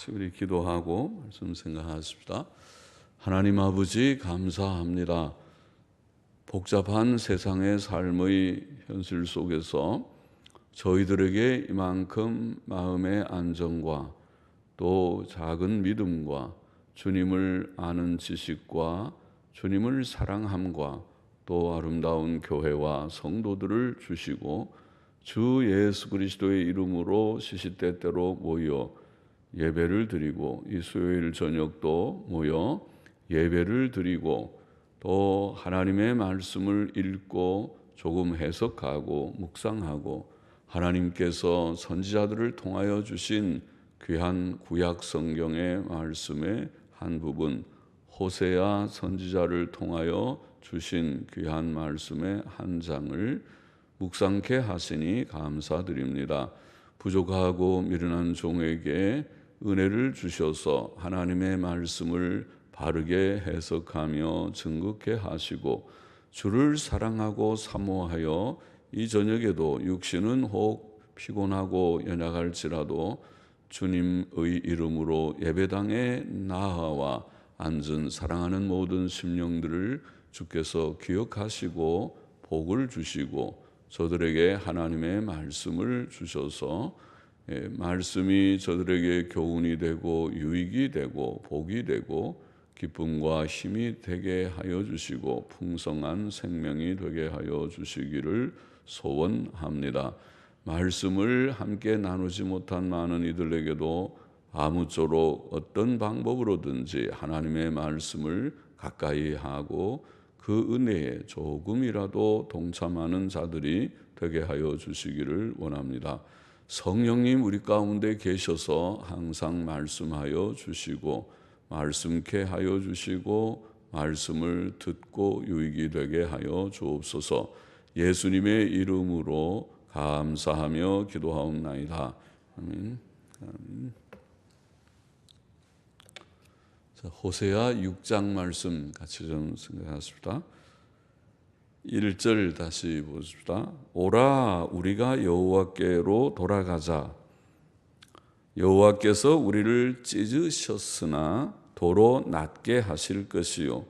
우리 기도하고 말씀 생각하십시다. 하나님 아버지 감사합니다. 복잡한 세상의 삶의 현실 속에서 저희들에게 이만큼 마음의 안정과 또 작은 믿음과 주님을 아는 지식과 주님을 사랑함과 또 아름다운 교회와 성도들을 주시고 주 예수 그리스도의 이름으로 시시때때로 모여 예배를 드리고 이 수요일 저녁도 모여 예배를 드리고 또 하나님의 말씀을 읽고 조금 해석하고 묵상하고 하나님께서 선지자들을 통하여 주신 귀한 구약 성경의 말씀의 한 부분, 호세아 선지자를 통하여 주신 귀한 말씀의 한 장을 묵상케 하시니 감사드립니다. 부족하고 미련한 종에게 은혜를 주셔서 하나님의 말씀을 바르게 해석하며 증거케 하시고 주를 사랑하고 사모하여 이 저녁에도 육신은 혹 피곤하고 연약할지라도 주님의 이름으로 예배당에 나아와 앉은 사랑하는 모든 심령들을 주께서 기억하시고 복을 주시고 저들에게 하나님의 말씀을 주셔서 말씀이 저들에게 교훈이 되고 유익이 되고 복이 되고 기쁨과 힘이 되게 하여 주시고 풍성한 생명이 되게 하여 주시기를 소원합니다. 말씀을 함께 나누지 못한 많은 이들에게도 아무쪼록 어떤 방법으로든지 하나님의 말씀을 가까이 하고 그 은혜에 조금이라도 동참하는 자들이 되게 하여 주시기를 원합니다. 성령님 우리 가운데 계셔서 항상 말씀하여 주시고 말씀케 하여 주시고 말씀을 듣고 유익이 되게 하여 주옵소서. 예수님의 이름으로 감사하며 기도하옵나이다. 아멘. 아멘. 자, 호세아 6장 말씀 같이 좀 생각하십시다. 1절 다시 보십시다. 오라 우리가 여호와께로 돌아가자. 여호와께서 우리를 찢으셨으나 도로 낫게 하실 것이요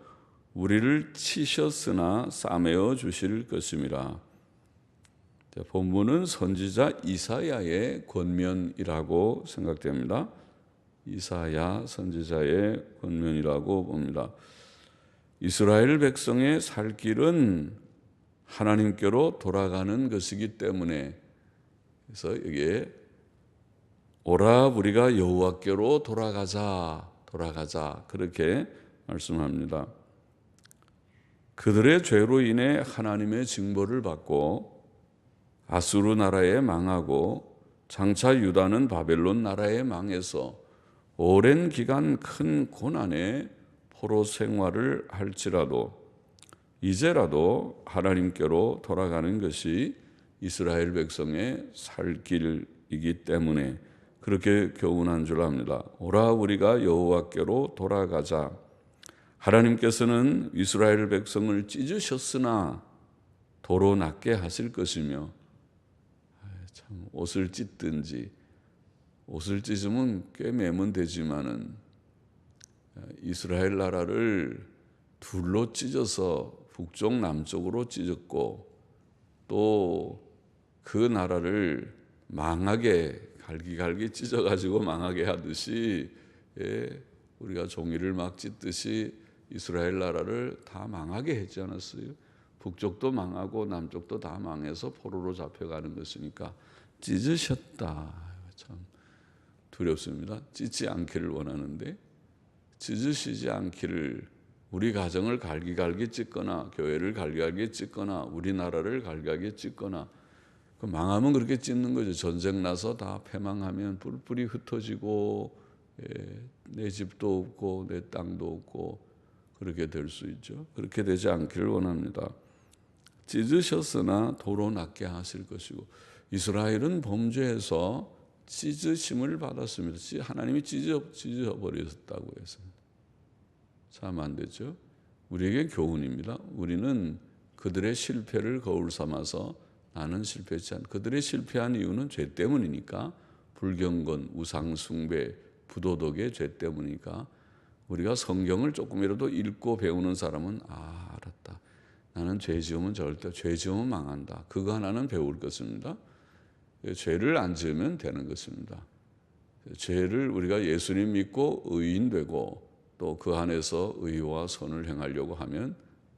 우리를 치셨으나 싸매어 주실 것임이라. 본문은 선지자 이사야의 권면이라고 생각됩니다. 이사야 선지자의 권면이라고 봅니다. 이스라엘 백성의 살 길은 하나님께로 돌아가는 것이기 때문에 그래서 여기에 오라 우리가 여호와께로 돌아가자 그렇게 말씀합니다. 그들의 죄로 인해 하나님의 징벌을 받고 아수르 나라에 망하고 장차 유다는 바벨론 나라에 망해서 오랜 기간 큰 고난의 포로 생활을 할지라도 이제라도 하나님께로 돌아가는 것이 이스라엘 백성의 살 길이기 때문에 그렇게 교훈한 줄 압니다. 오라 우리가 여호와께로 돌아가자. 하나님께서는 이스라엘 백성을 찢으셨으나 도로 낫게 하실 것이며 참 옷을 찢든지 옷을 찢으면 꽤 매면 되지만은 이스라엘 나라를 둘로 찢어서 북쪽 남쪽으로 찢었고 또 그 나라를 망하게 갈기갈기 찢어가지고 망하게 하듯이 우리가 종이를 막 찢듯이 이스라엘 나라를 다 망하게 했지 않았어요? 북쪽도 망하고 남쪽도 다 망해서 포로로 잡혀가는 것이니까 찢으셨다. 참 두렵습니다. 찢지 않기를 원하는데 찢으시지 않기를 우리 가정을 갈기갈기 찢거나 교회를 갈기갈기 찢거나 우리나라를 갈기갈기 찢거나 그 망하면 그렇게 찢는 거죠. 전쟁 나서 다 패망하면 뿔뿔이 흩어지고 내 집도 없고 내 땅도 없고 그렇게 될 수 있죠. 그렇게 되지 않기를 원합니다. 찢으셨으나 도로 낫게 하실 것이고 이스라엘은 범죄해서 찢으심을 받았습니다. 하나님이 찢어버렸다고 해서 참 안 되죠. 우리에게 교훈입니다. 우리는 그들의 실패를 거울 삼아서 나는 실패했지 않다. 그들의 실패한 이유는 죄 때문이니까 불경건, 우상숭배, 부도덕의 죄 때문이니까 우리가 성경을 조금이라도 읽고 배우는 사람은 알았다. 나는 죄 지으면 절대 죄 지으면 망한다. 그거 하나는 배울 것입니다. 죄를 안 지으면 되는 것입니다. 죄를 우리가 예수님 믿고 의인 되고 또 그 안에서 의와 선을 행하려고 하면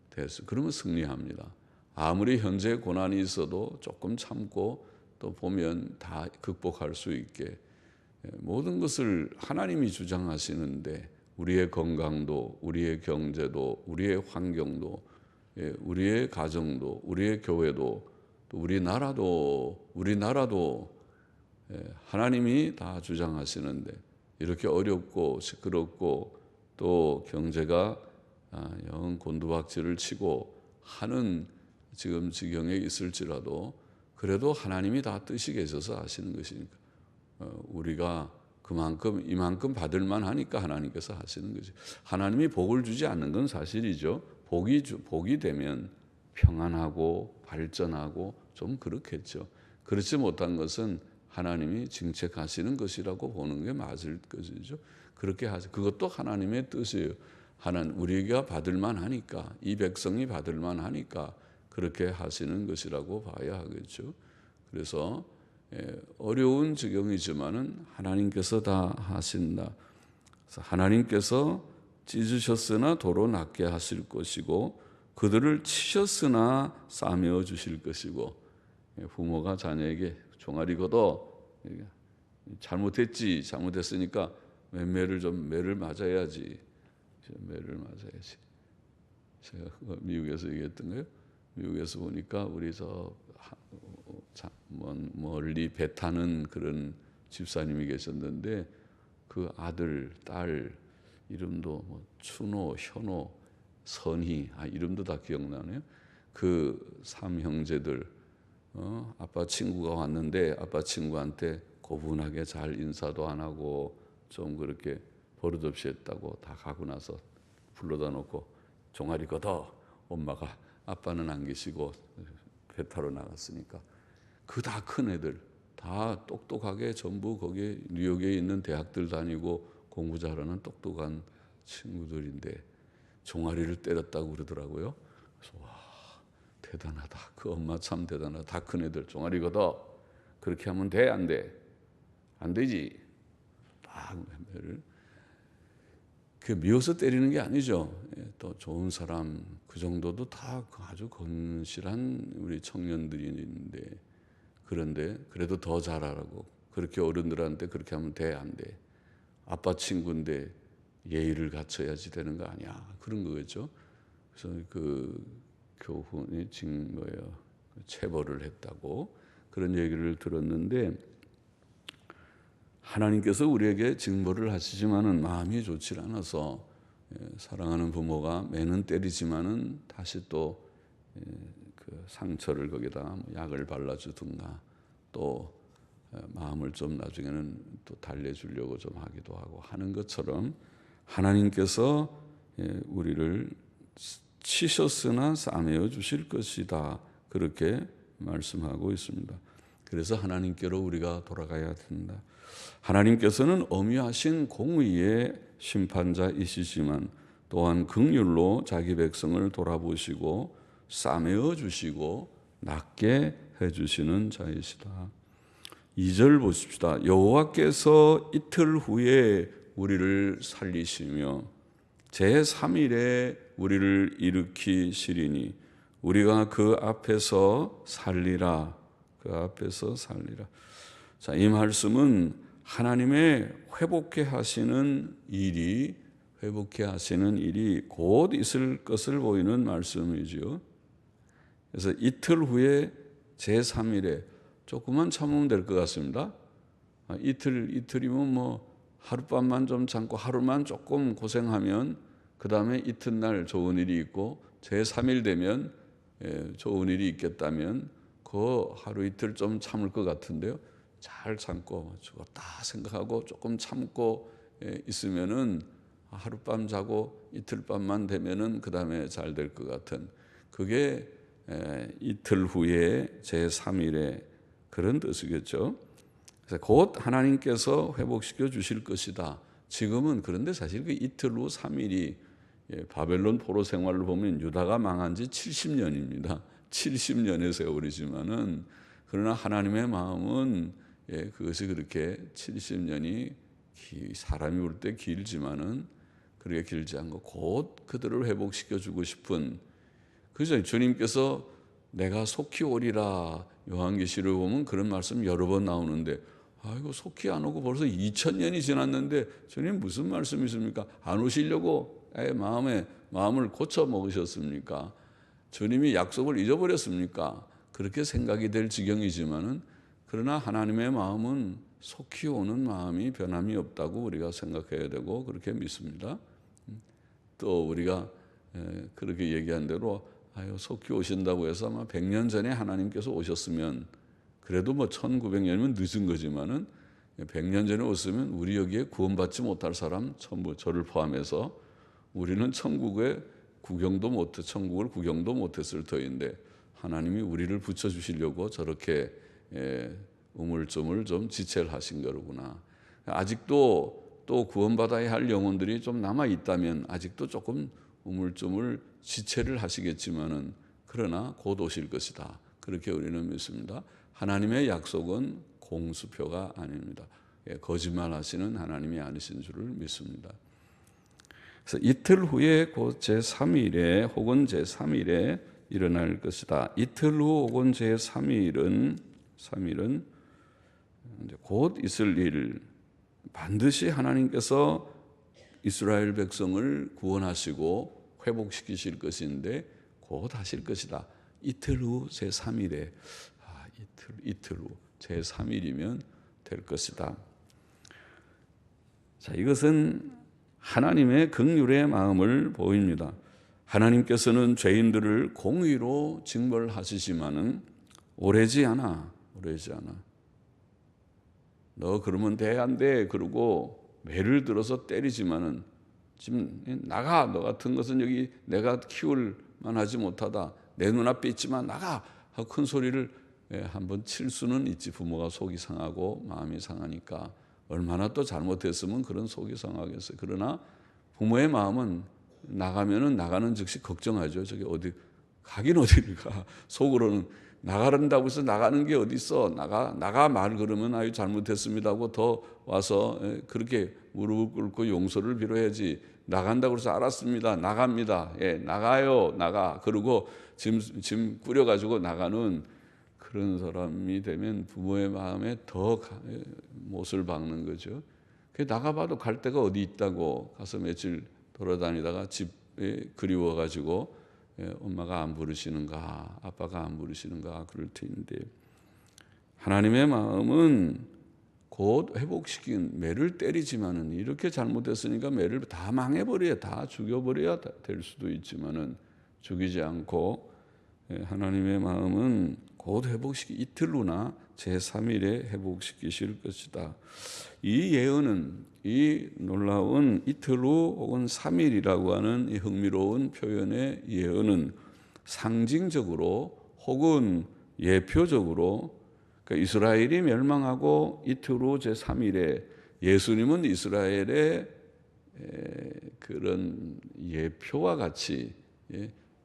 됐어. 그러면 승리합니다. 아무리 현재 고난이 있어도 조금 참고 또 보면 다 극복할 수 있게 모든 것을 하나님이 주장하시는데 우리의 건강도 우리의 경제도 우리의 환경도 우리의 가정도 우리의 교회도 또 우리나라도 하나님이 다 주장하시는데 이렇게 어렵고 시끄럽고 또 경제가 영 곤두박질을 치고 하는 지금 지경에 있을지라도 그래도 하나님이 다 뜻이 계셔서 하시는 것이니까 우리가 이만큼 받을만 하니까 하나님께서 하시는 거죠. 하나님이 복을 주지 않는 건 사실이죠. 복이 되면 평안하고 발전하고 좀 그렇겠죠. 그렇지 못한 것은 하나님이 징책하시는 것이라고 보는 게 맞을 것이죠. 그렇게 그것도 하나님의 뜻이에요. 우리가 받을만 하니까 이 백성이 받을만 하니까 그렇게 하시는 것이라고 봐야 하겠죠. 그래서 어려운 지경이지만은 하나님께서 다 하신다. 그래서 하나님께서 찢으셨으나 도로 낫게 하실 것이고 그들을 치셨으나 싸매어 주실 것이고 부모가 자녀에게 종아리 걷어 잘못했으니까 매를 맞아야지. 매를 맞아야지. 제가 미국에서 얘기했던 거예요. 미국에서 보니까 우리 멀리 배 타는 그런 집사님이 계셨는데 그 아들, 딸 이름도 추노, 현호, 선희 이름도 다 기억나네요. 그 3형제들 아빠 친구가 왔는데 아빠 친구한테 고분하게 잘 인사도 안 하고 좀 그렇게 버릇없이 했다고 다 가고 나서 불러다 놓고 종아리 걷어 엄마가 아빠는 안 계시고 배 타러 나갔으니까 그 다 큰 애들 다 똑똑하게 전부 거기 뉴욕에 있는 대학들 다니고 공부 잘하는 똑똑한 친구들인데 종아리를 때렸다고 그러더라고요. 그래서 와 대단하다. 그 엄마 참 대단하다. 다 큰 애들 종아리 걷어. 그렇게 하면 돼? 안 돼? 안 되지. 딱 매를 그 미워서 때리는 게 아니죠. 또 좋은 사람 그 정도도 다 아주 건실한 우리 청년들이 있는데 그런데 그래도 더 잘하라고 그렇게 어른들한테 그렇게 하면 돼? 안 돼? 아빠 친구인데 예의를 갖춰야지 되는 거 아니야. 그런 거겠죠. 그래서 그 교훈이 체벌을 했다고 그런 얘기를 들었는데 하나님께서 우리에게 징벌을 하시지만은 마음이 좋지 않아서 사랑하는 부모가 매는 때리지만은 다시 또 그 상처를 거기다 약을 발라주든가 또 마음을 좀 나중에는 또 달래주려고 좀 하기도 하고 하는 것처럼 하나님께서 우리를 치셨으나 싸매어 주실 것이다. 그렇게 말씀하고 있습니다. 그래서 하나님께로 우리가 돌아가야 된다. 하나님께서는 엄유하신 공의의 심판자이시지만 또한 긍휼로 자기 백성을 돌아보시고 싸매어 주시고 낫게 해주시는 자이시다. 2절 보십시다. 여호와께서 이틀 후에 우리를 살리시며 제3일에 우리를 일으키시리니 우리가 그 앞에서 살리라. 그 앞에서 살리라. 자, 이 말씀은 하나님의 회복케 하시는 일이 곧 있을 것을 보이는 말씀이지요. 그래서 이틀 후에 제3일에 조금만 참으면 될 것 같습니다. 이틀이면 하룻밤만 좀 참고 하루만 조금 고생하면 그 다음에 이튿날 좋은 일이 있고 제3일 되면 좋은 일이 있겠다면 그 하루 이틀 좀 참을 것 같은데요. 잘 참고 죽었다 생각하고 조금 참고 있으면은 하룻밤 자고 이틀밤만 되면은 그 다음에 잘 될 것 같은 그게 이틀 후에 제3일에 그런 뜻이겠죠. 그래서 곧 하나님께서 회복시켜 주실 것이다. 지금은 그런데 사실 그 이틀 후 3일이 바벨론 포로 생활을 보면 유다가 망한 지 70년입니다. 70년의 세월이지만은 그러나 하나님의 마음은 그것이 그렇게 70년이 사람이 볼 때 길지만은 그렇게 길지 않고 곧 그들을 회복시켜 주고 싶은 그죠. 주님께서 내가 속히 오리라 요한계시를 보면 그런 말씀 여러 번 나오는데 아이고 속히 안 오고 벌써 2000년이 지났는데 주님 무슨 말씀이십니까? 안 오시려고 마음을 고쳐 먹으셨습니까? 주님이 약속을 잊어버렸습니까? 그렇게 생각이 될 지경이지만은 그러나 하나님의 마음은 속히 오는 마음이 변함이 없다고 우리가 생각해야 되고 그렇게 믿습니다. 또 우리가 그렇게 얘기한 대로 속히 오신다고 해서 아마 100년 전에 하나님께서 오셨으면 그래도 뭐 1900년이면 늦은 거지만은 100년 전에 오셨으면 우리 여기에 구원받지 못할 사람 전부 저를 포함해서 우리는 천국을 구경도 못했을 터인데 하나님이 우리를 붙여주시려고 저렇게 우물쭈물 좀 지체를 하신 거로구나. 아직도 또 구원받아야 할 영혼들이 좀 남아 있다면 아직도 조금 우물쭈물 지체를 하시겠지만은 그러나 곧 오실 것이다. 그렇게 우리는 믿습니다. 하나님의 약속은 공수표가 아닙니다. 거짓말하시는 하나님이 아니신 줄을 믿습니다. 그래서 이틀 후에 곧 제3일에 혹은 제3일에 일어날 것이다. 이틀 후 혹은 제3일은 곧 있을 일, 반드시 하나님께서 이스라엘 백성을 구원하시고 회복시키실 것인데 곧 하실 것이다. 이틀 후 제3일에 이틀 후 제3일이면 될 것이다. 자, 이것은 하나님의 긍휼의 마음을 보입니다. 하나님께서는 죄인들을 공의로 징벌하시지만은 오래지 않아. 너 그러면 돼, 안 돼. 그러고 매를 들어서 때리지만은 지금 나가. 너 같은 것은 여기 내가 키울 만하지 못하다. 내 눈앞에 있지만 나가. 하고 큰 소리를 한번 칠 수는 있지. 부모가 속이 상하고 마음이 상하니까. 얼마나 또 잘못했으면 그런 속이 상하겠어요. 그러나 부모의 마음은 나가면은 나가는 즉시 걱정하죠. 저기 가긴 어디를 가. 속으로는 나가란다고 해서 나가는 게 어디 있어. 나가 말 그러면 아유 잘못했습니다 하고 더 와서 그렇게 무릎을 꿇고 용서를 빌어야지. 나간다고 해서 알았습니다. 나갑니다. 나가요. 나가. 그러고 짐 꾸려가지고 나가는 그런 사람이 되면 부모의 마음에 더 못을 박는 거죠. 나가봐도 갈 데가 어디 있다고 가서 며칠 돌아다니다가 집에 그리워가지고 엄마가 안 부르시는가 아빠가 안 부르시는가 그럴 텐데 하나님의 마음은 곧 회복시킨 매를 때리지만은 이렇게 잘못했으니까 매를 다 망해버려야 다 죽여버려야 될 수도 있지만은 죽이지 않고 하나님의 마음은 곧 이틀 후나 제3일에 회복시키실 것이다. 이 예언은 이 놀라운 이틀 후 혹은 3일이라고 하는 이 흥미로운 표현의 예언은 상징적으로 혹은 예표적으로 그러니까 이스라엘이 멸망하고 이틀 후 제3일에 예수님은 이스라엘의 그런 예표와 같이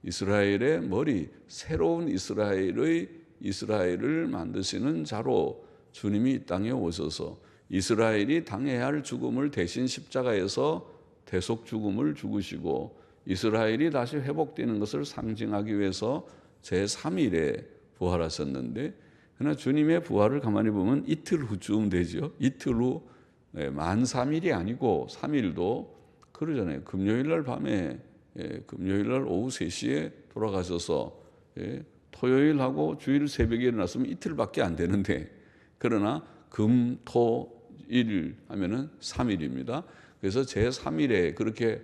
이스라엘의 머리, 새로운 이스라엘을 만드시는 자로 주님이 이 땅에 오셔서 이스라엘이 당해야 할 죽음을 대신 십자가에서 대속 죽음을 죽으시고 이스라엘이 다시 회복되는 것을 상징하기 위해서 제3일에 부활하셨는데 그러나 주님의 부활을 가만히 보면 이틀 후쯤 되죠. 이틀 후 만 3일이 아니고 3일도 그러잖아요. 금요일 날 밤에 금요일 날 오후 3시에 돌아가셔서 토요일하고 주일 새벽에 일어났으면 이틀밖에 안 되는데 그러나 금, 토, 일 하면은 3일입니다. 그래서 제3일에 그렇게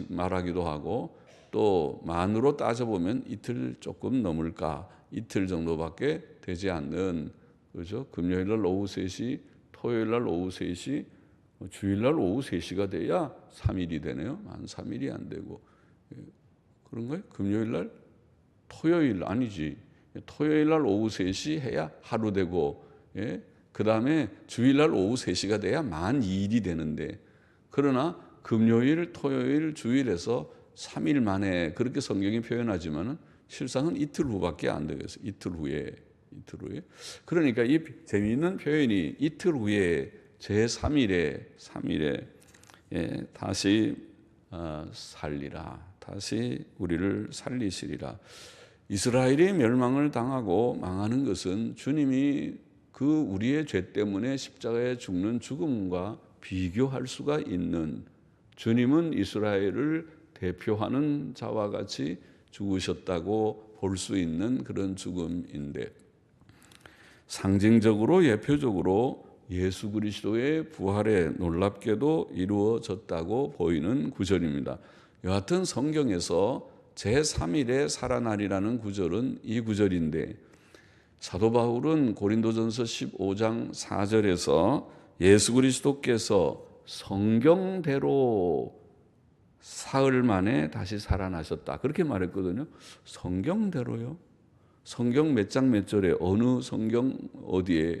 말하기도 하고 또 만으로 따져보면 이틀 조금 넘을까 이틀 정도밖에 되지 않는 그죠? 금요일 날 오후 3시, 토요일 날 오후 3시, 주일 날 오후 3시가 돼야 3일이 되네요. 만 3일이 안 되고 그런 거예요? 금요일 날 토요일 아니지. 토요일 날 오후 3시 해야 하루 되고 그 다음에 주일날 오후 3시가 돼야 만 2일이 되는데, 그러나 금요일, 토요일, 주일에서 3일 만에 그렇게 성경이 표현하지만은 실상은 이틀 후밖에 안 되겠어요. 이틀 후에. 그러니까 이 재미있는 표현이 이틀 후에 제3일에 다시 살리라. 다시 우리를 살리시리라. 이스라엘이 멸망을 당하고 망하는 것은 주님이 그 우리의 죄 때문에 십자가에 죽는 죽음과 비교할 수가 있는, 주님은 이스라엘을 대표하는 자와 같이 죽으셨다고 볼 수 있는 그런 죽음인데, 상징적으로 예표적으로 예수 그리스도의 부활에 놀랍게도 이루어졌다고 보이는 구절입니다. 여하튼 성경에서 제3일에 살아나리라는 구절은 이 구절인데, 사도 바울은 고린도전서 15장 4절에서 예수 그리스도께서 성경대로 사흘 만에 다시 살아나셨다, 그렇게 말했거든요. 성경대로요? 성경 몇 장 몇 절에 어느 성경 어디에?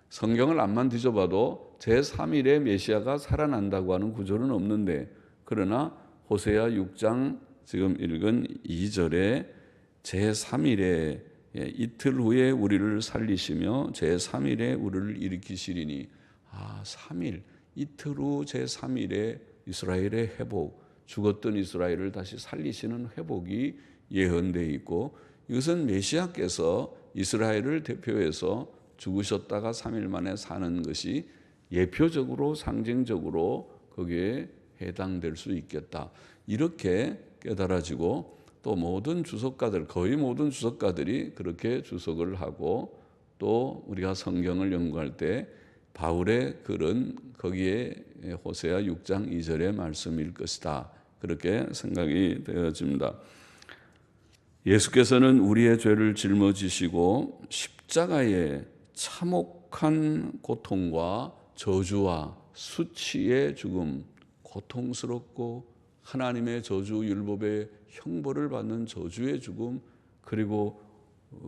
성경을 앞만 뒤져봐도 제3일에 메시아가 살아난다고 하는 구절은 없는데, 그러나 호세아 6장 지금 읽은 2절에 제3일에 이틀 후에 우리를 살리시며 제3일에 우리를 일으키시리니, 3일, 이틀 후 제3일에 이스라엘의 회복, 죽었던 이스라엘을 다시 살리시는 회복이 예언되어 있고, 이것은 메시아께서 이스라엘을 대표해서 죽으셨다가 3일 만에 사는 것이 예표적으로 상징적으로 거기에 해당될 수 있겠다, 이렇게 깨달아지고, 또 모든 주석가들, 거의 모든 주석가들이 그렇게 주석을 하고, 또 우리가 성경을 연구할 때 바울의 글은 거기에 호세아 6장 2절의 말씀일 것이다, 그렇게 생각이 되어집니다. 예수께서는 우리의 죄를 짊어지시고 십자가에 참혹한 고통과 저주와 수치의 죽음, 고통스럽고 하나님의 저주 율법의 형벌을 받는 저주의 죽음, 그리고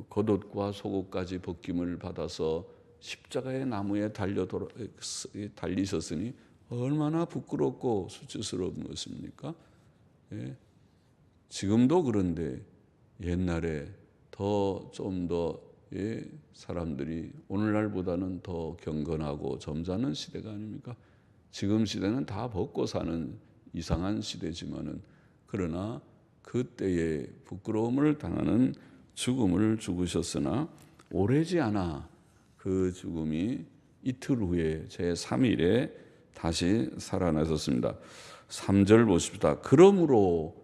겉옷과 속옷까지 벗김을 받아서 십자가의 나무에 달리셨으니 얼마나 부끄럽고 수치스러운 것입니까? 지금도 그런데 옛날에 좀 더 사람들이 오늘날보다는 더 경건하고 점잖은 시대가 아닙니까? 지금 시대는 다 벗고 사는 이상한 시대지만은, 그러나 그때의 부끄러움을 당하는 죽음을 죽으셨으나 오래지 않아 그 죽음이 이틀 후에 제3일에 다시 살아나셨습니다. 3절 보십시다. 그러므로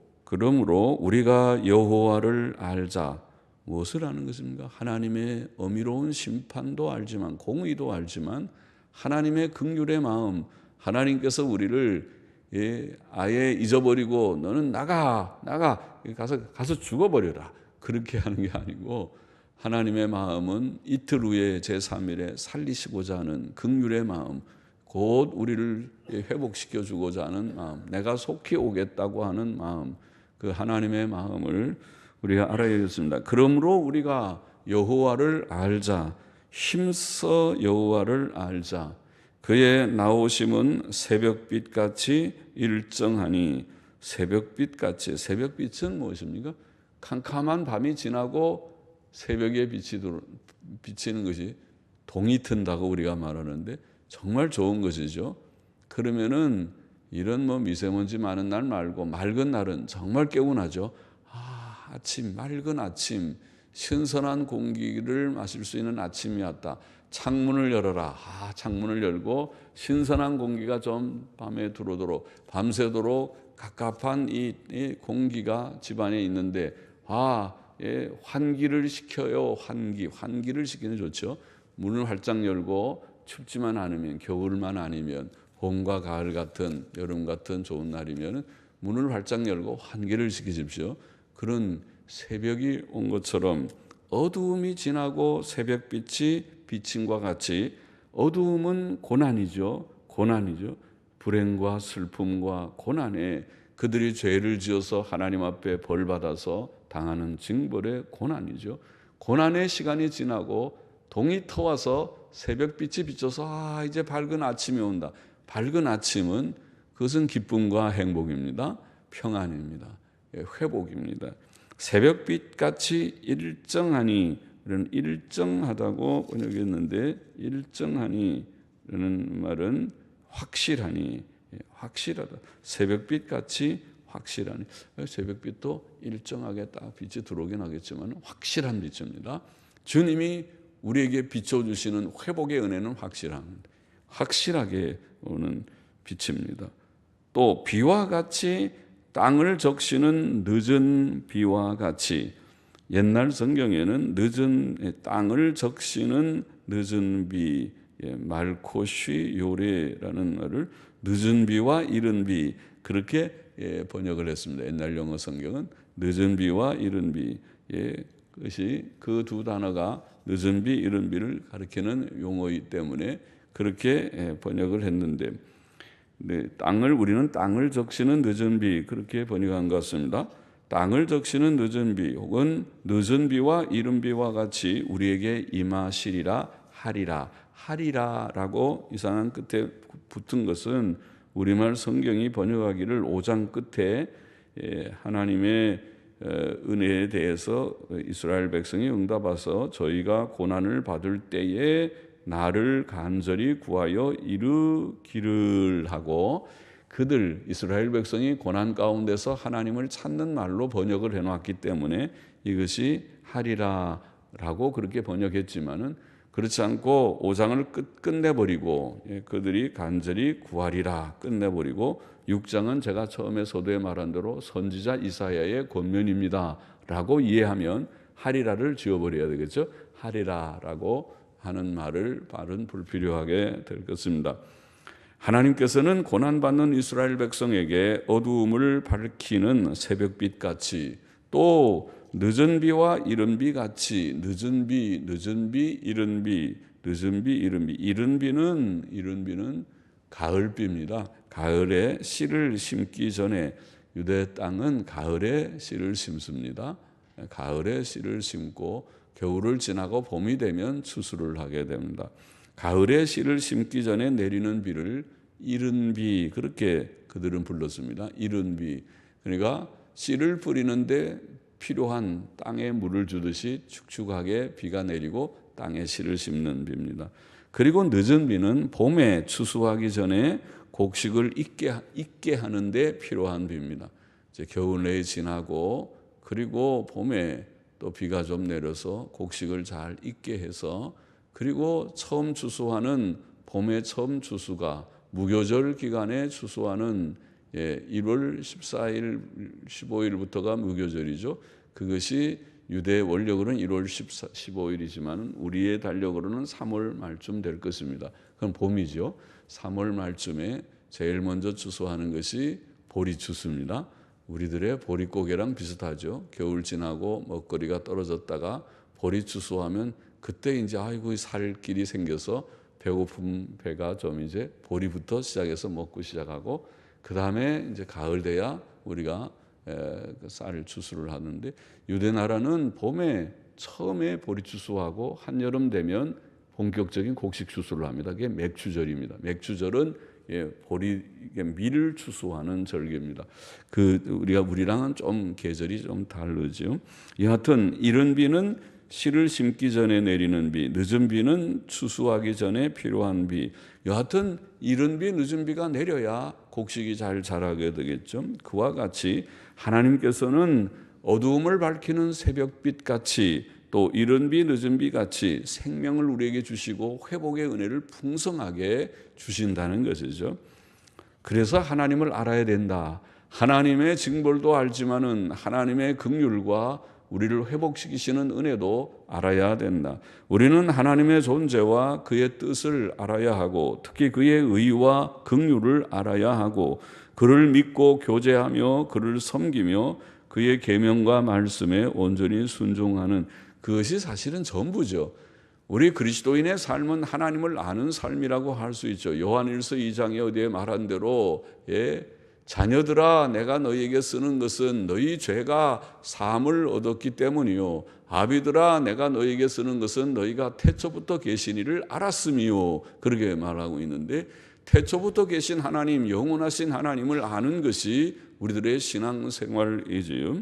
우리가 여호와를 알자. 무엇을 아는 것입니까? 하나님의 어미로운 심판도 알지만, 공의도 알지만, 하나님의 긍휼의 마음, 하나님께서 우리를 아예 잊어버리고 너는 나가 가서 죽어버려라, 그렇게 하는 게 아니고, 하나님의 마음은 이틀 후에 제3일에 살리시고자 하는 긍휼의 마음, 곧 우리를 회복시켜 주고자 하는 마음, 내가 속히 오겠다고 하는 마음, 그 하나님의 마음을 우리가 알아야겠습니다. 그러므로 우리가 여호와를 알자, 힘써 여호와를 알자. 그의 나오심은 새벽빛같이 일정하니. 새벽빛같이, 새벽빛은 무엇입니까? 캄캄한 밤이 지나고 새벽에 비치는 것이 동이 튼다고 우리가 말하는데, 정말 좋은 것이죠. 그러면은 이런 미세먼지 많은 날 말고 맑은 날은 정말 개운하죠. 맑은 아침, 신선한 공기를 마실 수 있는 아침이 왔다. 창문을 열어라. 창문을 열고 신선한 공기가 좀 밤에 들어오도록, 밤새도록 갑갑한 이 공기가 집안에 있는데, 환기를 시켜요. 환기를 시키는 좋죠. 문을 활짝 열고 춥지만 않으면, 겨울만 아니면, 봄과 가을 같은, 여름 같은 좋은 날이면 문을 활짝 열고 환기를 시키십시오. 그런 새벽이 온 것처럼 어두움이 지나고 새벽빛이 비침과 같이, 어두움은 고난이죠. 불행과 슬픔과 고난에, 그들이 죄를 지어서 하나님 앞에 벌받아서 당하는 징벌의 고난이죠. 고난의 시간이 지나고 동이 터와서 새벽빛이 비쳐서 이제 밝은 아침이 온다. 밝은 아침은 그것은 기쁨과 행복입니다. 평안입니다. 회복입니다. 새벽빛같이 일정하니, 이런 일정하다고 번역했는데, 일정하니 라는 말은 확실하니, 확실하다. 새벽빛같이 확실하니. 새벽빛도 일정하게 딱 빛이 들어오긴 하겠지만 확실한 빛입니다. 주님이 우리에게 비춰주시는 회복의 은혜는 확실합니다. 확실하게 오는 빛입니다. 또 비와 같이 땅을 적시는 늦은 비와 같이, 옛날 성경에는 늦은 땅을 적시는 늦은 비, 말코시 요레라는 말을 늦은 비와 이른 비, 그렇게 번역을 했습니다. 옛날 영어 성경은 늦은 비와 이른 비, 그것이 그 두 단어가 늦은 비, 이른 비를 가리키는 용어이기 때문에 그렇게 번역을 했는데, 우리는 땅을 적시는 늦은 비, 그렇게 번역한 것 같습니다. 땅을 적시는 늦은 비, 혹은 늦은 비와 이른 비와 같이 우리에게 임하시리라 하리라. 하리라라고 이상한 끝에 붙은 것은 우리말 성경이 번역하기를 5장 끝에 하나님의 은혜에 대해서 이스라엘 백성이 응답하서 저희가 고난을 받을 때에 나를 간절히 구하여 이르기를 하고, 그들 이스라엘 백성이 고난 가운데서 하나님을 찾는 말로 번역을 해놨기 때문에 이것이 하리라라고 그렇게 번역했지만은, 그렇지 않고 5장을 끝내버리고 그들이 간절히 구하리라 끝내버리고 6장은 제가 처음에 서두에 말한 대로 선지자 이사야의 권면입니다 라고 이해하면 하리라를 지워버려야 되겠죠. 하리라라고 하는 말을 불필요하게 될 것입니다. 하나님께서는 고난받는 이스라엘 백성에게 어두움을 밝히는 새벽빛같이, 또 늦은 비와 이른 비같이, 늦은 비, 이른 비, 늦은 비, 이른 비. 이른 비는 가을비입니다. 가을에 씨를 심기 전에, 유대 땅은 가을에 씨를 심습니다. 가을에 씨를 심고 겨울을 지나고 봄이 되면 추수를 하게 됩니다. 가을에 씨를 심기 전에 내리는 비를 이른 비, 그렇게 그들은 불렀습니다. 이른 비. 그러니까 씨를 뿌리는데 필요한 땅에 물을 주듯이 축축하게 비가 내리고 땅에 씨를 심는 비입니다. 그리고 늦은 비는 봄에 추수하기 전에 곡식을 익게 하는데 필요한 비입니다. 이제 겨울에 지나고 그리고 봄에 또 비가 좀 내려서 곡식을 잘 익게 해서, 그리고 처음 추수하는 봄의 처음 추수가 무교절 기간에 추수하는 1월 14일, 15일부터가 무교절이죠. 그것이 유대 원력으로는 1월 15일이지만 우리의 달력으로는 3월 말쯤 될 것입니다. 그럼 봄이죠. 3월 말쯤에 제일 먼저 추수하는 것이 보리추수입니다. 우리들의 보릿고개랑 비슷하죠. 겨울 지나고 먹거리가 떨어졌다가 보리추수하면 그때 이제 살 길이 생겨서 배고픈 배가 좀 이제 보리부터 시작해서 먹고 시작하고, 그 다음에 이제 가을 돼야 우리가 쌀 추수를 하는데, 유대 나라는 봄에 처음에 보리 추수하고 한여름 되면 본격적인 곡식 추수를 합니다. 그게 맥추절입니다. 맥추절은 밀을 추수하는 절기입니다. 우리랑은 좀 계절이 좀 다르죠. 여하튼 이른 비는 씨를 심기 전에 내리는 비, 늦은 비는 추수하기 전에 필요한 비. 여하튼 이른 비, 늦은 비가 내려야 곡식이 잘 자라게 되겠죠. 그와 같이 하나님께서는 어두움을 밝히는 새벽빛 같이, 또 이른 비, 늦은 비 같이 생명을 우리에게 주시고 회복의 은혜를 풍성하게 주신다는 것이죠. 그래서 하나님을 알아야 된다. 하나님의 징벌도 알지만은 하나님의 긍휼과 우리를 회복시키시는 은혜도 알아야 된다. 우리는 하나님의 존재와 그의 뜻을 알아야 하고, 특히 그의 의와 긍휼을 알아야 하고, 그를 믿고 교제하며 그를 섬기며 그의 계명과 말씀에 온전히 순종하는, 그것이 사실은 전부죠. 우리 그리스도인의 삶은 하나님을 아는 삶이라고 할 수 있죠. 요한일서 2장에 어디에 말한 대로 자녀들아 내가 너희에게 쓰는 것은 너희 죄가 사함을 얻었기 때문이요 아비들아 내가 너희에게 쓰는 것은 너희가 태초부터 계신 이를 알았음이요. 그렇게 말하고 있는데 태초부터 계신 하나님, 영원하신 하나님을 아는 것이 우리들의 신앙생활이지요.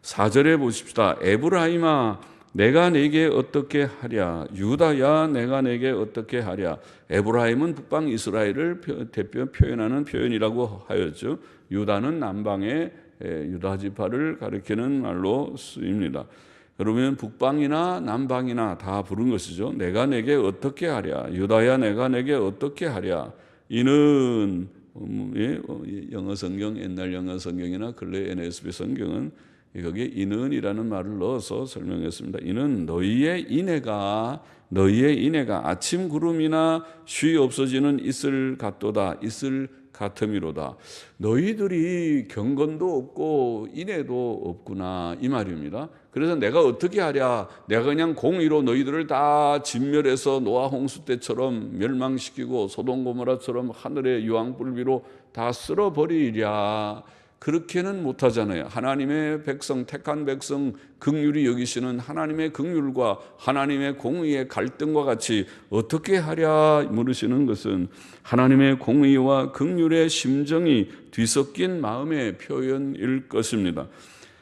4절에 보십시다. 에브라임아 내가 내게 어떻게 하랴, 유다야 내가 내게 어떻게 하랴. 에브라임은 북방 이스라엘을 대표 표현하는 표현이라고 하였죠. 유다는 남방의 유다 지파를 가리키는 말로 쓰입니다. 그러면 북방이나 남방이나 다 부른 것이죠. 내가 내게 어떻게 하랴, 유다야 내가 내게 어떻게 하랴. 이는 영어 성경, 옛날 영어 성경이나 근래 NSB 성경은 거기에 이는이라는 말을 넣어서 설명했습니다. 이는 너희의 인애가 아침 구름이나 쉬 없어지는 이슬 같도다. 이슬 같음이로다. 너희들이 경건도 없고 인애도 없구나 이 말입니다. 그래서 내가 어떻게 하랴, 내가 그냥 공의로 너희들을 다 진멸해서 노아 홍수 때처럼 멸망시키고 소돔 고모라처럼 하늘의 유황불비로 다 쓸어버리랴. 그렇게는 못하잖아요. 하나님의 백성, 택한 백성 긍휼히 여기시는 하나님의 긍휼과 하나님의 공의의 갈등과 같이 어떻게 하랴 물으시는 것은 하나님의 공의와 긍휼의 심정이 뒤섞인 마음의 표현일 것입니다.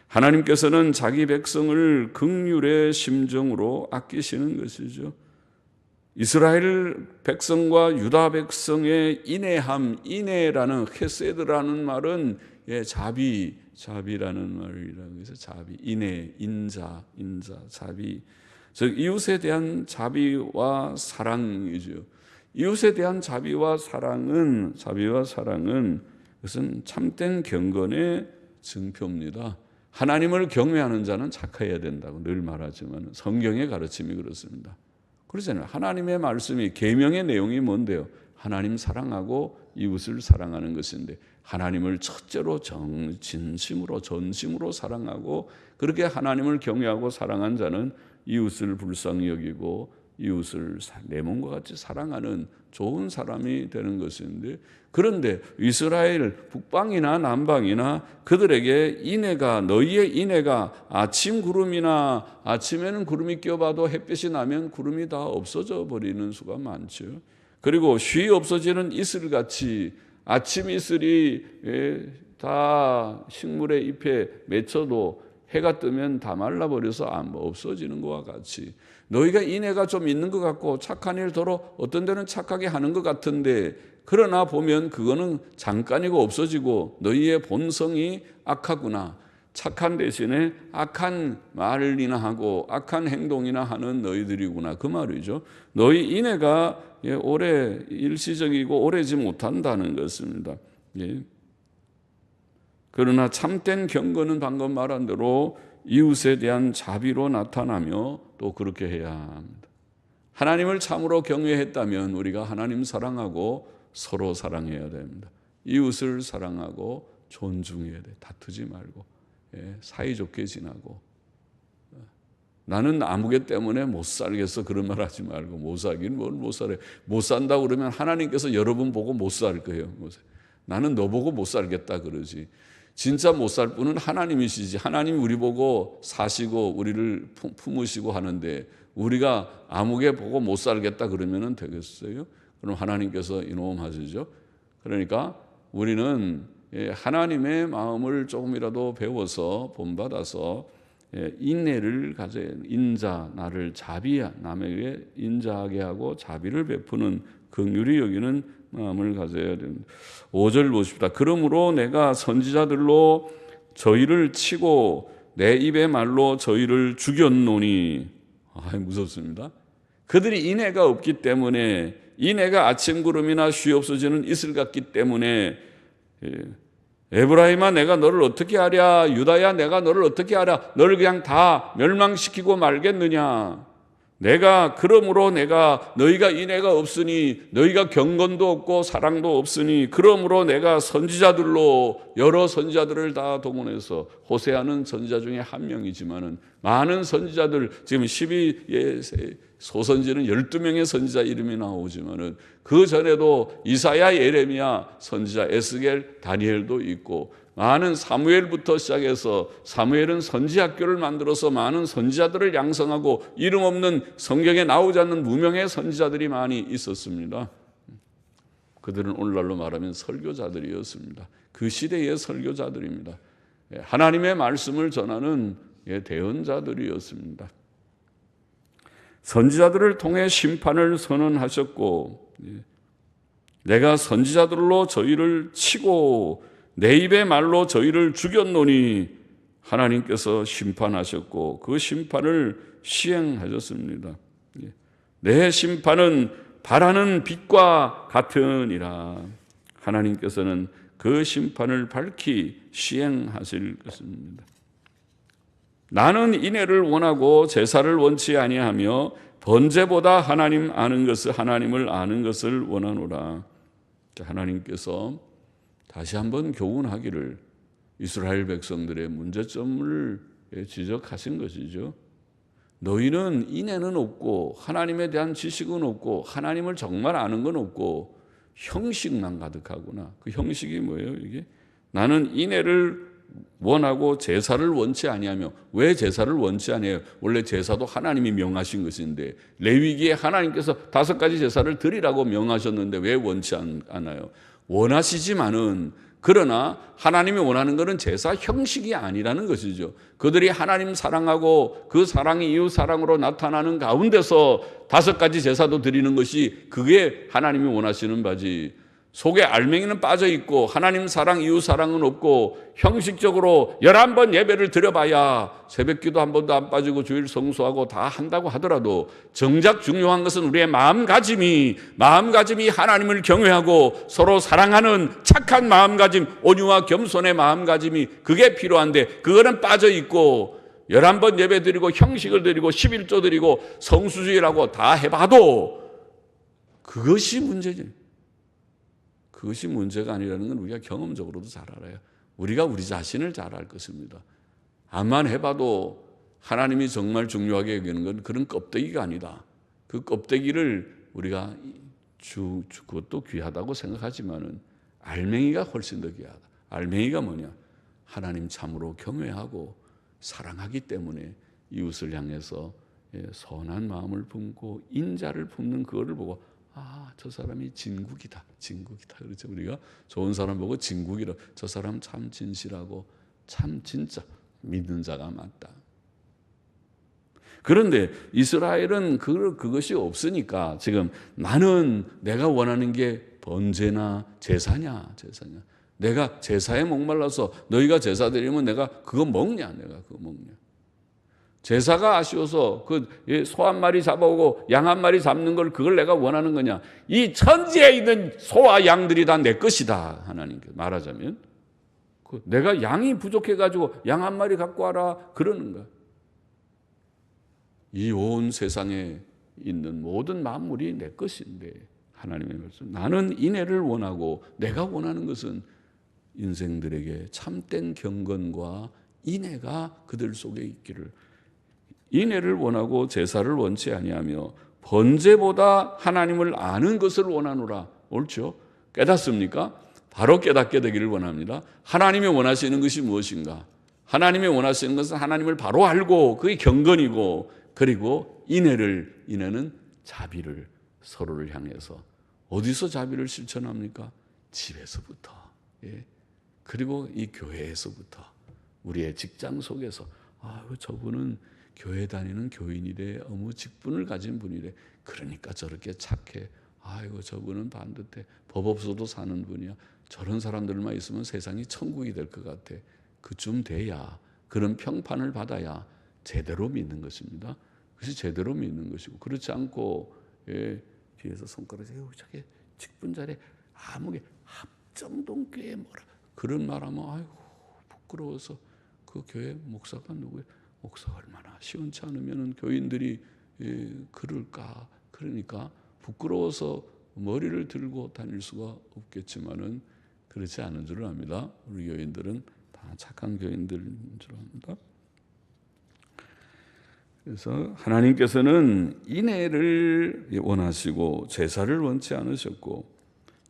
하나님께서는 자기 백성을 긍휼의 심정으로 아끼시는 것이죠. 이스라엘 백성과 유다 백성의 인애함, 인애라는 헤세드라는 말은 자비라는 말이라고 해서 자비, 인애, 인자, 자비. 즉 이웃에 대한 자비와 사랑이죠. 이웃에 대한 자비와 사랑은 그것은 참된 경건의 증표입니다. 하나님을 경외하는 자는 착해야 된다고 늘 말하지만 성경의 가르침이 그렇습니다. 그러잖아요. 하나님의 말씀이 계명의 내용이 뭔데요? 하나님 사랑하고 이웃을 사랑하는 것인데 하나님을 첫째로 진심으로 전심으로 사랑하고 그렇게 하나님을 경외하고 사랑한 자는 이웃을 불쌍히 여기고 이웃을 내 몸과 같이 사랑하는 좋은 사람이 되는 것인데 그런데 이스라엘 북방이나 남방이나 그들에게 너희의 인애가 아침 구름이나 아침에는 구름이 껴봐도 햇빛이 나면 구름이 다 없어져 버리는 수가 많죠. 그리고 쉬 없어지는 이슬같이 아침 이슬이 다 식물의 잎에 맺혀도 해가 뜨면 다 말라버려서 없어지는 것과 같이 너희가 인애가 좀 있는 것 같고 착한 일 더러 어떤 데는 착하게 하는 것 같은데 그러나 보면 그거는 잠깐이고 없어지고 너희의 본성이 악하구나. 착한 대신에 악한 말이나 하고 악한 행동이나 하는 너희들이구나 그 말이죠. 너희 인애가 오래 일시적이고 오래지 못한다는 것입니다. 그러나 참된 경건은 방금 말한 대로 이웃에 대한 자비로 나타나며 또 그렇게 해야 합니다. 하나님을 참으로 경외했다면 우리가 하나님 사랑하고 서로 사랑해야 됩니다. 이웃을 사랑하고 존중해야 돼. 다투지 말고 사이좋게 지나고 나는 아무개 때문에 못 살겠어 그런 말 하지 말고 못 살긴 뭘 못 살아요. 못 산다고 그러면 하나님께서 여러분 보고 못 살 거예요. 나는 너 보고 못 살겠다 그러지. 진짜 못 살 분은 하나님이시지. 하나님이 우리 보고 사시고 우리를 품으시고 하는데 우리가 아무개 보고 못 살겠다 그러면 되겠어요? 그럼 하나님께서 이놈 하시죠. 그러니까 우리는 하나님의 마음을 조금이라도 배워서 본받아서 인내를 가져야 인자, 나를 남에게 인자하게 하고 자비를 베푸는 긍휼히 여기는 마음을 가져야 됩니다. 5절 보십시다. 그러므로 내가 선지자들로 저희를 치고 내 입의 말로 저희를 죽였노니 무섭습니다. 그들이 인애가 없기 때문에 인애가 아침 구름이나 쉬 없어지는 이슬 같기 때문에 에브라임아 내가 너를 어떻게 하랴, 유다야 내가 너를 어떻게 하랴, 너를 그냥 다 멸망시키고 말겠느냐. 그러므로 내가 너희가 인애가 없으니 너희가 경건도 없고 사랑도 없으니 그러므로 내가 여러 선지자들을 다 동원해서 호세아는 선지자 중에 한 명이지만은 많은 선지자들 지금 소선지는 12명의 선지자 이름이 나오지만은 그 전에도 이사야, 예레미야, 선지자 에스겔, 다니엘도 있고 많은 사무엘부터 시작해서 사무엘은 선지학교를 만들어서 많은 선지자들을 양성하고 이름 없는 성경에 나오지 않는 무명의 선지자들이 많이 있었습니다. 그들은 오늘날로 말하면 설교자들이었습니다. 그 시대의 설교자들입니다. 하나님의 말씀을 전하는 대언자들이었습니다. 선지자들을 통해 심판을 선언하셨고 내가 선지자들로 저희를 치고 내 입의 말로 저희를 죽였노니 하나님께서 심판하셨고 그 심판을 시행하셨습니다. 내 심판은 바라는 빛과 같으니라. 하나님께서는 그 심판을 밝히 시행하실 것입니다. 나는 인애를 원하고 제사를 원치 아니하며 번제보다 하나님을 아는 것을 원하노라. 하나님께서 다시 한번 교훈하기를 이스라엘 백성들의 문제점을 지적하신 것이죠. 너희는 인애는 없고 하나님에 대한 지식은 없고 하나님을 정말 아는 건 없고 형식만 가득하구나. 그 형식이 뭐예요? 이게 나는 인애를 원하고 제사를 원치 아니하며. 왜 제사를 원치 아니해요? 원래 제사도 하나님이 명하신 것인데 레위기에 하나님께서 5가지 제사를 드리라고 명하셨는데 왜 원치 않아요? 원하시지만은 그러나 하나님이 원하는 것은 제사 형식이 아니라는 것이죠. 그들이 하나님 사랑하고 그 사랑이 이웃 사랑으로 나타나는 가운데서 5가지 제사도 드리는 것이 그게 하나님이 원하시는 바지. 속에 알맹이는 빠져 있고 하나님 사랑, 이웃 사랑은 없고 형식적으로 11번 예배를 드려봐야 새벽기도 한 번도 안 빠지고 주일 성수하고 다 한다고 하더라도 정작 중요한 것은 우리의 마음가짐이 하나님을 경외하고 서로 사랑하는 착한 마음가짐, 온유와 겸손의 마음가짐이 그게 필요한데 그거는 빠져 있고 11번 예배 드리고 형식을 드리고 11조 드리고 성수주의라고 다 해봐도 그것이 문제지. 그것이 문제가 아니라는 건 우리가 경험적으로도 잘 알아요. 우리가 우리 자신을 잘 알 것입니다. 암만 해봐도 하나님이 정말 중요하게 여기는 건 그런 껍데기가 아니다. 그 껍데기를 우리가 그것도 귀하다고 생각하지만은 알맹이가 훨씬 더 귀하다. 알맹이가 뭐냐? 하나님 참으로 경외하고 사랑하기 때문에 이웃을 향해서 선한 마음을 품고 인자를 품는 그거를 보고 저 사람이 진국이다. 그렇죠. 우리가 좋은 사람 보고 진국이라. 저 사람 참 진실하고 참 진짜 믿는 자가 맞다. 그런데 이스라엘은 그것이 없으니까 지금 나는 내가 원하는 게 번제나 제사냐. 내가 제사에 목말라서 너희가 제사 드리면 내가 그거 먹냐. 제사가 아쉬워서 그 소 한 마리 잡아오고 양 한 마리 잡는 걸 그걸 내가 원하는 거냐? 이 천지에 있는 소와 양들이 다 내 것이다. 하나님께서 말하자면 내가 양이 부족해가지고 양 한 마리 갖고 와라 그러는 거야. 이 온 세상에 있는 모든 만물이 내 것인데 하나님의 말씀 나는 인애를 원하고 내가 원하는 것은 인생들에게 참된 경건과 인애가 그들 속에 있기를 인애를 원하고 제사를 원치 아니하며 번제보다 하나님을 아는 것을 원하노라. 옳죠? 깨닫습니까? 바로 깨닫게 되기를 원합니다. 하나님이 원하시는 것이 무엇인가? 하나님이 원하시는 것은 하나님을 바로 알고 그게 경건이고 그리고 인애는 자비를 서로를 향해서 어디서 자비를 실천합니까? 집에서부터. 그리고 이 교회에서부터 우리의 직장 속에서 저분은 교회 다니는 교인이래. 어무 직분을 가진 분이래. 그러니까 저렇게 착해. 저분은 반듯해. 법 없어도 사는 분이야. 저런 사람들만 있으면 세상이 천국이 될 것 같아. 그쯤 돼야 그런 평판을 받아야 제대로 믿는 것입니다. 그것이 제대로 믿는 것이고 그렇지 않고 뒤에서 손가락에 저게 직분 잘해. 아무게 합정동 교회 뭐라 그런 말하면 부끄러워서 그 교회 목사가 누구예요? 목사가 얼마나 시원치 않으면 교인들이 그럴까. 그러니까 부끄러워서 머리를 들고 다닐 수가 없겠지만은 그렇지 않은 줄 압니다. 우리 교인들은 다 착한 교인들인 줄 압니다. 그래서 하나님께서는 인애를 원하시고 제사를 원치 않으셨고,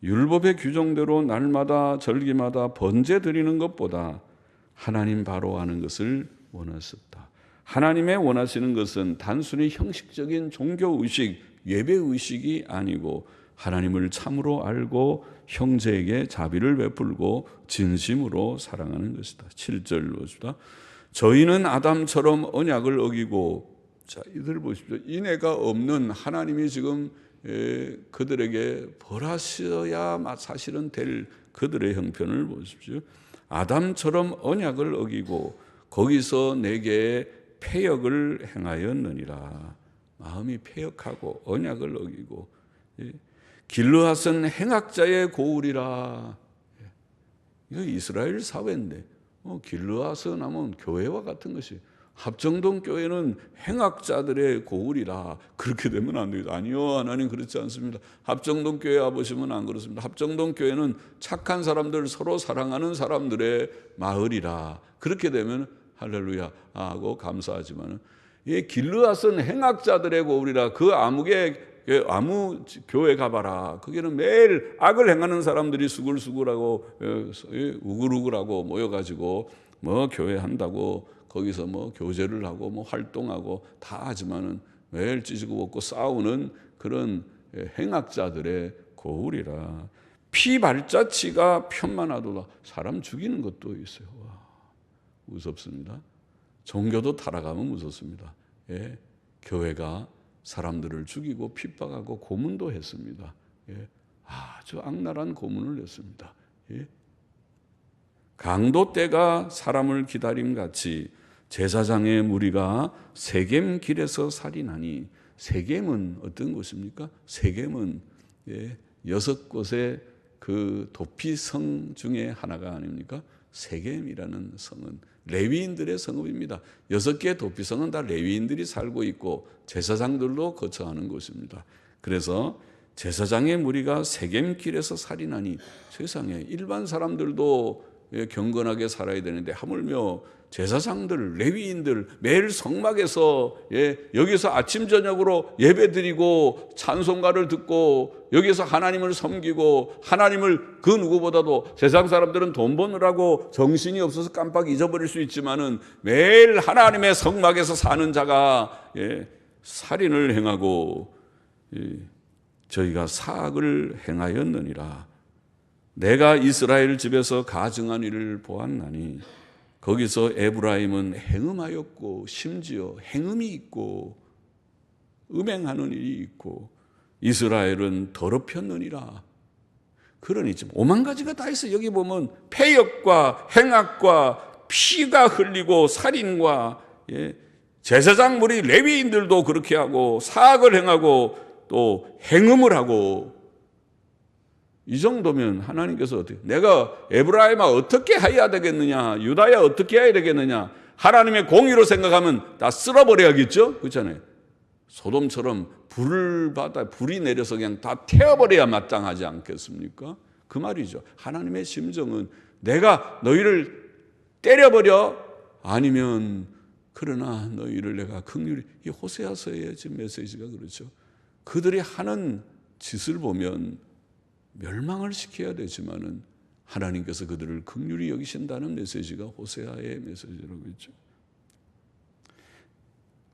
율법의 규정대로 날마다 절기마다 번제 드리는 것보다 하나님 바로 아는 것을 원하셨다. 하나님의 원하시는 것은 단순히 형식적인 종교의식, 예배의식이 아니고 하나님을 참으로 알고 형제에게 자비를 베풀고 진심으로 사랑하는 것이다. 7절 보십시다. 저희는 아담처럼 언약을 어기고, 자, 이들 보십시오. 인애가 없는 하나님이 지금 그들에게 벌하셔야 사실은 될 그들의 형편을 보십시오. 아담처럼 언약을 어기고 거기서 내게 패역을 행하였느니라. 마음이 패역하고 언약을 어기고, 길르앗은 행악자의 고울이라. 이거 이스라엘 사회인데 길르앗은 하면 교회와 같은 것이, 합정동 교회는 행악자들의 고울이라. 그렇게 되면 안 됩니다. 아니요, 하나님 그렇지 않습니다. 합정동 교회 와보시면 안 그렇습니다. 합정동 교회는 착한 사람들, 서로 사랑하는 사람들의 마을이라. 그렇게 되면 할렐루야 하고 감사하지만, 길르앗은 행악자들의 고울이라. 그 아무 교회 가봐라. 거기는 매일 악을 행하는 사람들이 수글수글하고 우글우글하고 모여가지고 교회 한다고 거기서 교제를 하고 활동하고 다 하지만은 매일 찢고 먹고 싸우는 그런 행악자들의 고울이라. 피발자취가 편만하도다. 사람 죽이는 것도 있어요. 와, 무섭습니다. 종교도 타락하면 무섭습니다. 교회가 사람들을 죽이고 핍박하고 고문도 했습니다. 아주 악랄한 고문을 했습니다. 강도 때가 사람을 기다림같이 제사장의 무리가 세겜 길에서 살인하니, 세겜은 어떤 곳입니까? 세겜은 6곳의 그 도피성 중에 하나가 아닙니까? 세겜이라는 성은 레위인들의 성읍입니다. 6개의 도피성은 다 레위인들이 살고 있고 제사장들도 거처하는 곳입니다. 그래서 제사장의 무리가 세겜길에서 살인하니, 세상에 일반 사람들도 경건하게 살아야 되는데 하물며 제사장들, 레위인들 매일 성막에서 여기서 아침 저녁으로 예배드리고 찬송가를 듣고 여기서 하나님을 섬기고, 하나님을 그 누구보다도, 세상 사람들은 돈 버느라고 정신이 없어서 깜빡 잊어버릴 수 있지만은 매일 하나님의 성막에서 사는 자가 살인을 행하고 저희가 사악을 행하였느니라. 내가 이스라엘 집에서 가증한 일을 보았나니, 거기서 에브라임은 행음하였고 심지어 행음이 있고 음행하는 일이 있고 이스라엘은 더럽혔느니라. 그러니 지금 5만 가지가 다 있어. 여기 보면 패역과 행악과 피가 흘리고 살인과 제사장 무리 레위인들도 그렇게 하고 사악을 행하고 또 행음을 하고, 이 정도면 하나님께서 어떻게, 내가 에브라임아 어떻게 해야 되겠느냐, 유다야 어떻게 해야 되겠느냐, 하나님의 공의로 생각하면 다 쓸어버려야겠죠? 그렇잖아요. 소돔처럼 불이 내려서 그냥 다 태워버려야 마땅하지 않겠습니까? 그 말이죠. 하나님의 심정은 내가 너희를 때려버려, 아니면 그러나 너희를 내가 긍휼히, 이 호세아서의 지금 메시지가 그렇죠. 그들이 하는 짓을 보면 멸망을 시켜야 되지만은 하나님께서 그들을 긍휼히 여기신다는 메시지가 호세아의 메시지라고 했죠.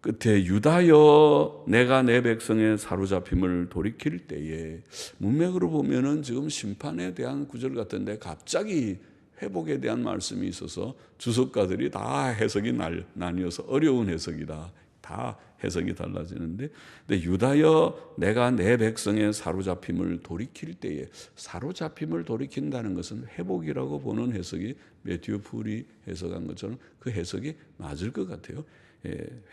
끝에 유다여 내가 내 백성의 사로잡힘을 돌이킬 때에, 문맥으로 보면은 지금 심판에 대한 구절 같은데 갑자기 회복에 대한 말씀이 있어서 주석가들이 다 해석이 나뉘어서 어려운 해석이다. 다 해석이 달라지는데, 근데 유다여 내가 내 백성의 사로잡힘을 돌이킬 때에, 사로잡힘을 돌이킨다는 것은 회복이라고 보는 해석이 매튜 풀이 해석한 것처럼 그 해석이 맞을 것 같아요.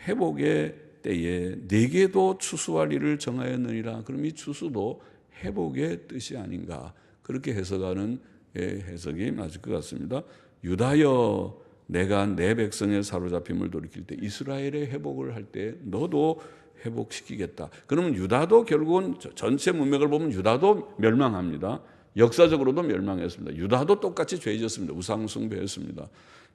회복의 때에 네게도 추수할 일을 정하였느니라. 그럼 이 추수도 회복의 뜻이 아닌가, 그렇게 해석하는 해석이 맞을 것 같습니다. 유다여 내가 내 백성의 사로잡힘을 돌이킬 때, 이스라엘의 회복을 할 때 너도 회복시키겠다. 그러면 유다도 결국은 전체 문맥을 보면 유다도 멸망합니다. 역사적으로도 멸망했습니다. 유다도 똑같이 죄졌습니다. 우상 숭배했습니다.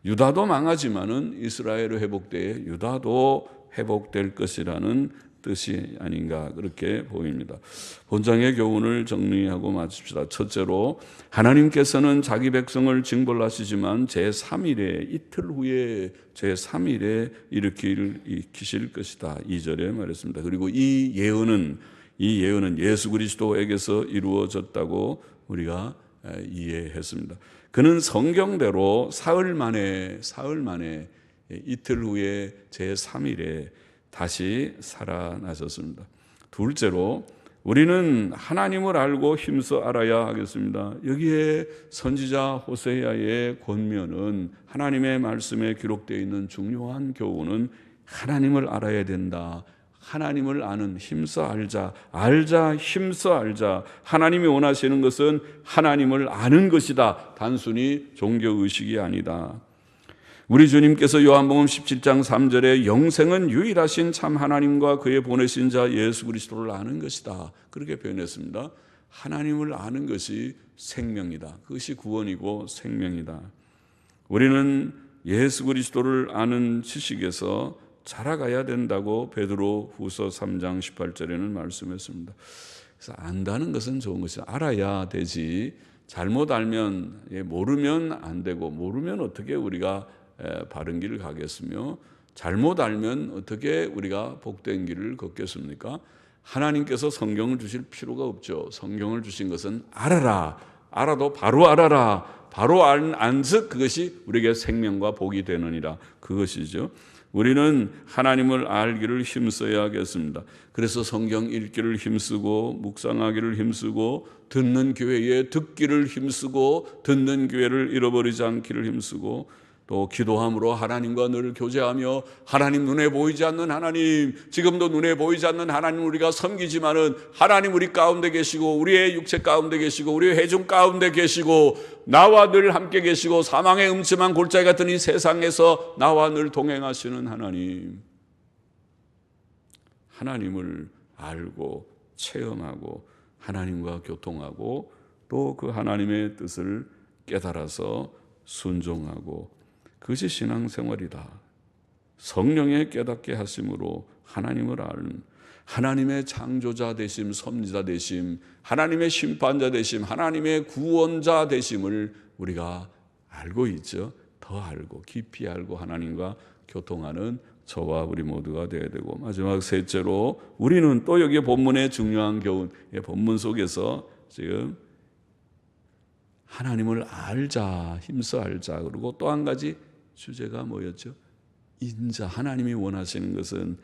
유다도 망하지만은 이스라엘의 회복 때에 유다도 회복될 것이라는 뜻이 아닌가 그렇게 보입니다. 본장의 교훈을 정리하고 마칩시다. 첫째로 하나님께서는 자기 백성을 징벌하시지만 제3일에 이틀 후에 제3일에 일으키실 것이다. 2절에 말했습니다. 그리고 이 예언은 예수 그리스도에게서 이루어졌다고 우리가 이해했습니다. 그는 성경대로 사흘 만에 이틀 후에 제3일에 다시 살아나셨습니다. 둘째로 우리는 하나님을 알고 힘써 알아야 하겠습니다. 여기에 선지자 호세아의 권면은 하나님의 말씀에 기록되어 있는 중요한 교훈은 하나님을 알아야 된다. 하나님을 아는 힘써 알자 힘써 알자. 하나님이 원하시는 것은 하나님을 아는 것이다. 단순히 종교의식이 아니다. 우리 주님께서 요한복음 17장 3절에 영생은 유일하신 참 하나님과 그의 보내신 자 예수 그리스도를 아는 것이다. 그렇게 표현했습니다. 하나님을 아는 것이 생명이다. 그것이 구원이고 생명이다. 우리는 예수 그리스도를 아는 지식에서 자라가야 된다고 베드로 후서 3장 18절에는 말씀했습니다. 그래서 안다는 것은 좋은 것이 알아야 되지. 잘못 알면 모르면 안 되고 모르면 어떻게 우리가 바른 길을 가겠으며 잘못 알면 어떻게 우리가 복된 길을 걷겠습니까? 하나님께서 성경을 주실 필요가 없죠. 성경을 주신 것은 알아라. 알아도 바로 알아라. 바로 안즉 그것이 우리에게 생명과 복이 되느니라. 그것이죠. 우리는 하나님을 알기를 힘써야겠습니다. 그래서 성경 읽기를 힘쓰고 묵상하기를 힘쓰고 듣는 교회에 듣기를 힘쓰고 듣는 교회를 잃어버리지 않기를 힘쓰고 또 기도함으로 하나님과 늘 교제하며 하나님 눈에 보이지 않는 하나님, 지금도 눈에 보이지 않는 하나님 우리가 섬기지만은 하나님 우리 가운데 계시고 우리의 육체 가운데 계시고 우리의 회중 가운데 계시고 나와 늘 함께 계시고 사망의 음침한 골짜기 같은 이 세상에서 나와 늘 동행하시는 하나님, 하나님을 알고 체험하고 하나님과 교통하고 또 그 하나님의 뜻을 깨달아서 순종하고 그것이 신앙생활이다. 성령의 깨닫게 하심으로 하나님을 아는 하나님의 창조자 되심, 섭리자 되심, 하나님의 심판자 되심, 하나님의 구원자 되심을 우리가 알고 있죠. 더 알고 깊이 알고 하나님과 교통하는 저와 우리 모두가 되어야 되고 마지막 셋째로 우리는 또 여기 본문의 중요한 교훈, 본문 속에서 지금 하나님을 알자, 힘써 알자. 그리고 또 한 가지 주제가 뭐였죠? 인자. 하나님이 원하시는 것은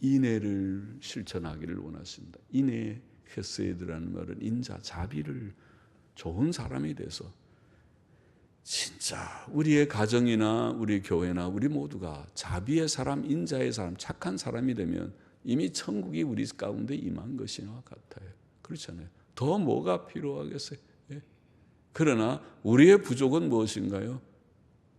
인애를 실천하기를 원하신다. 인애, 헤세드라는 말은 인자, 자비를 좋은 사람이 돼서 진짜 우리의 가정이나 우리 교회나 우리 모두가 자비의 사람, 인자의 사람, 착한 사람이 되면 이미 천국이 우리 가운데 임한 것이나 같아요. 그렇잖아요. 더 뭐가 필요하겠어요? 그러나 우리의 부족은 무엇인가요?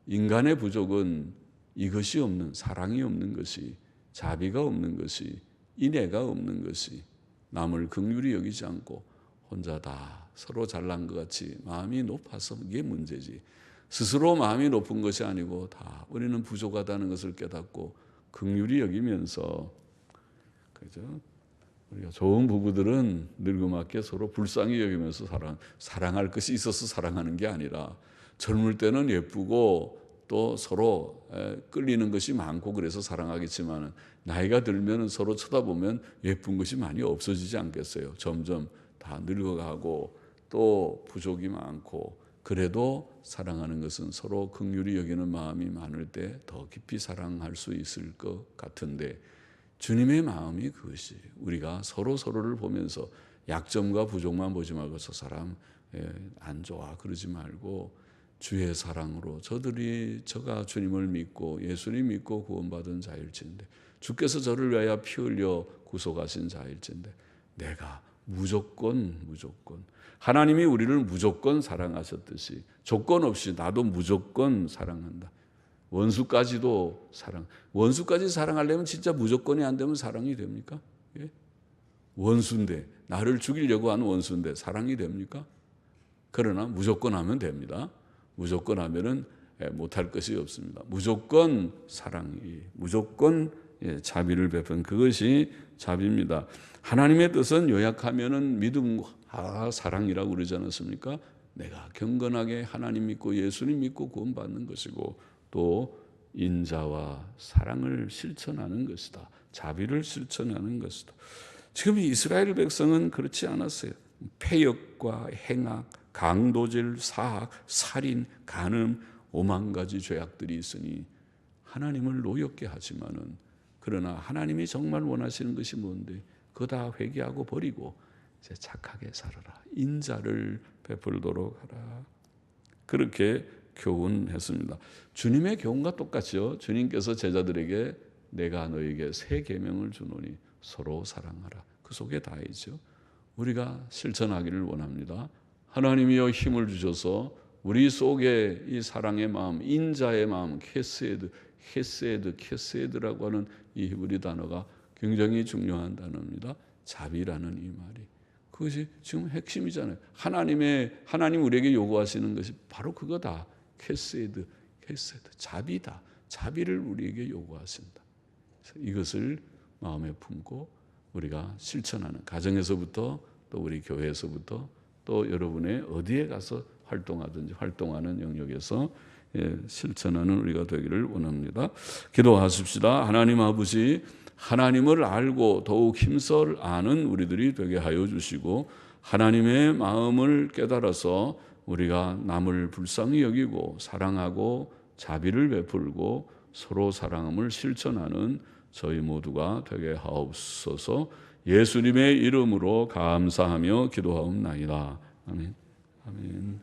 인간의 부족은 이것이 없는, 사랑이 없는 것이, 자비가 없는 것이, 인애가 없는 것이, 남을 긍휼히 여기지 않고 혼자 다 서로 잘난 것 같이 마음이 높아서 이게 문제지. 스스로 마음이 높은 것이 아니고 다 우리는 부족하다는 것을 깨닫고 긍휼히 여기면서, 그죠? 우리가 좋은 부부들은 늙음맞게 서로 불쌍히 여기면서 사랑할 것이 있어서 사랑하는 게 아니라 젊을 때는 예쁘고 또 서로 끌리는 것이 많고 그래서 사랑하겠지만 나이가 들면 서로 쳐다보면 예쁜 것이 많이 없어지지 않겠어요. 점점 다 늙어가고 또 부족이 많고 그래도 사랑하는 것은 서로 긍휼히 여기는 마음이 많을 때 더 깊이 사랑할 수 있을 것 같은데 주님의 마음이 그것이 우리가 서로를 보면서 약점과 부족만 보지 말고 저 사람 안 좋아 그러지 말고 주의 사랑으로 저가 주님을 믿고 예수님 믿고 구원받은 자일진데 주께서 저를 위하여 피 흘려 구속하신 자일진데 내가 무조건 하나님이 우리를 무조건 사랑하셨듯이 조건 없이 나도 무조건 사랑한다. 원수까지도 원수까지 사랑하려면 진짜 무조건이 안 되면 사랑이 됩니까? 예? 원수인데 나를 죽이려고 하는 원수인데 사랑이 됩니까? 그러나 무조건 하면 됩니다. 무조건 하면은 못할 것이 없습니다. 무조건 자비를 베푼 그것이 자비입니다. 하나님의 뜻은 요약하면은 믿음과 사랑이라고 그러지 않았습니까? 내가 경건하게 하나님 믿고 예수님 믿고 구원받는 것이고 또 인자와 사랑을 실천하는 것이다. 자비를 실천하는 것이다. 지금 이스라엘 백성은 그렇지 않았어요. 패역과 행악, 강도질, 사악, 살인, 간음 5만 가지 죄악들이 있으니 하나님을 노엽게 하지만은 그러나 하나님이 정말 원하시는 것이 뭔데 그거 다 회개하고 버리고 이제 착하게 살아라. 인자를 베풀도록 하라. 그렇게 교훈했습니다. 주님의 교훈과 똑같죠. 주님께서 제자들에게 내가 너에게 새 계명을 주노니 서로 사랑하라. 그 속에 다 있죠. 우리가 실천하기를 원합니다. 하나님이여 힘을 주셔서 우리 속에 이 사랑의 마음, 인자의 마음, 케세드라고 하는 이 히브리 단어가 굉장히 중요한 단어입니다. 자비라는 이 말이. 그것이 지금 핵심이잖아요. 하나님 우리에게 요구하시는 것이 바로 그거다. 케세드, 자비다. 자비를 우리에게 요구하신다. 이것을 마음에 품고 우리가 실천하는 가정에서부터 또 우리 교회에서부터 또 여러분의 어디에 가서 활동하든지 활동하는 영역에서 실천하는 우리가 되기를 원합니다. 기도하십시다. 하나님 아버지, 하나님을 알고 더욱 힘써 아는 우리들이 되게 하여 주시고 하나님의 마음을 깨달아서 우리가 남을 불쌍히 여기고 사랑하고 자비를 베풀고 서로 사랑함을 실천하는 저희 모두가 되게 하옵소서. 예수님의 이름으로 감사하며 기도하옵나이다. 아멘. 아멘.